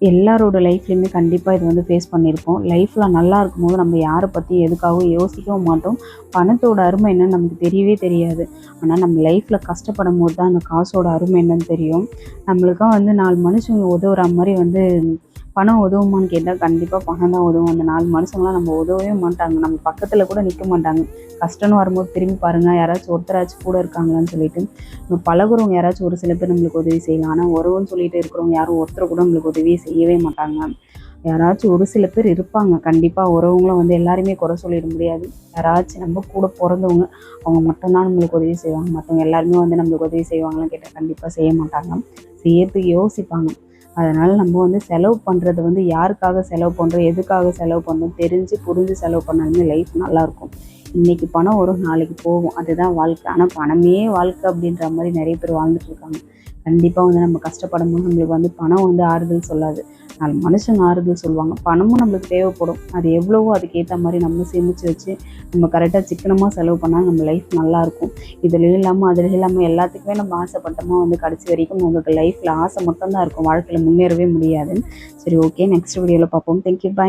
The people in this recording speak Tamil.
எல்லாரோட லைஃப்லையுமே கண்டிப்பாக இது வந்து ஃபேஸ் பண்ணியிருப்போம். லைஃப்பில் நல்லா இருக்கும்போது நம்ம யாரை பற்றி எதுக்காகவும் யோசிக்கவும் மாட்டோம். பணத்தோட அருமை என்னன்னு நமக்கு தெரியவே தெரியாது. ஆனால் நம்ம லைஃப்பில் கஷ்டப்படும்போது தான் அந்த காசோட அருமை என்னன்னு தெரியும். நம்மளுக்கும் வந்து 4 மனுஷங்க உதவுற மாரி வந்து பணம் உதவுமான்னு கேட்டால் கண்டிப்பாக பணம் தான் உதவும். அந்த 4 மனுஷங்களாம் நம்ம உதவவே மாட்டாங்க. நம்ம பக்கத்தில் கூட நிற்க மாட்டாங்க. கஷ்டம்னு வரும்போது திரும்பி பாருங்கள், யாராச்சும் ஒருத்தராச்சும் கூட இருக்காங்களான்னு சொல்லிட்டு. நம்ம பழகுறவங்க யாராச்சும் ஒரு சில பேர் நம்மளுக்கு உதவி செய்யலாம். ஆனால் உறவுன்னு சொல்லிட்டு இருக்கிறவங்க யாரும் ஒருத்தர் கூட நம்மளுக்கு உதவி செய்யவே மாட்டாங்க. யாராச்சும் ஒரு சில பேர் இருப்பாங்க. கண்டிப்பாக உறவுங்களும் வந்து எல்லாருமே குறை சொல்லிட முடியாது. யாராச்சும் நம்ம கூட பிறந்தவங்க, அவங்க மட்டும் தான் நம்மளுக்கு உதவி செய்வாங்க. மற்றவங்க எல்லாருமே வந்து நம்மளுக்கு உதவி செய்வாங்களான்னு கேட்டால் கண்டிப்பாக செய்ய மாட்டாங்க. செய்யறதுக்கு யோசிப்பாங்க. அதனால் நம்ம வந்து செலவு பண்ணுறது வந்து யாருக்காக செலவு பண்ணுறோம், எதுக்காக செலவு பண்ணுறோம் தெரிஞ்சு புரிஞ்சு செலவு பண்ணாலுமே லைஃப் நல்லாயிருக்கும். இன்றைக்கி பணம் வரும், நாளைக்கு போகும். அதுதான் வாழ்க்கை. ஆனால் பணமே வாழ்க்கை அப்படின்ற மாதிரி நிறைய பேர் வாழ்ந்துட்டுருக்காங்க. கண்டிப்பாக வந்து நம்ம கஷ்டப்படும்போது நம்மளுக்கு வந்து பணம் வந்து ஆறுதல் சொல்லாது. 4 மனுஷங்க ஆறுதல் சொல்லுவாங்க. பணமும் நம்மளுக்கு தேவைப்படும். அது எவ்வளவோ அதுக்கேற்ற மாதிரி நம்ம சேமித்து வச்சு நம்ம கரெக்டாக சிக்கனமாக செலவு பண்ணால் நம்ம லைஃப் நல்லாயிருக்கும். இதுலேயும் இல்லாமல் அதுலேயும் இல்லாமல் எல்லாத்துக்குமே நம்ம ஆசைப்பட்டோமா வந்து கடைசி வரைக்கும் உங்களுக்கு லைஃப்பில் ஆசை மட்டும் தான் இருக்கும். வாழ்க்கையில் முன்னேறவே முடியாது. சரி, ஓகே. நெக்ஸ்ட் வீடியோவில் பார்ப்போம். தேங்க்யூ. பாய்.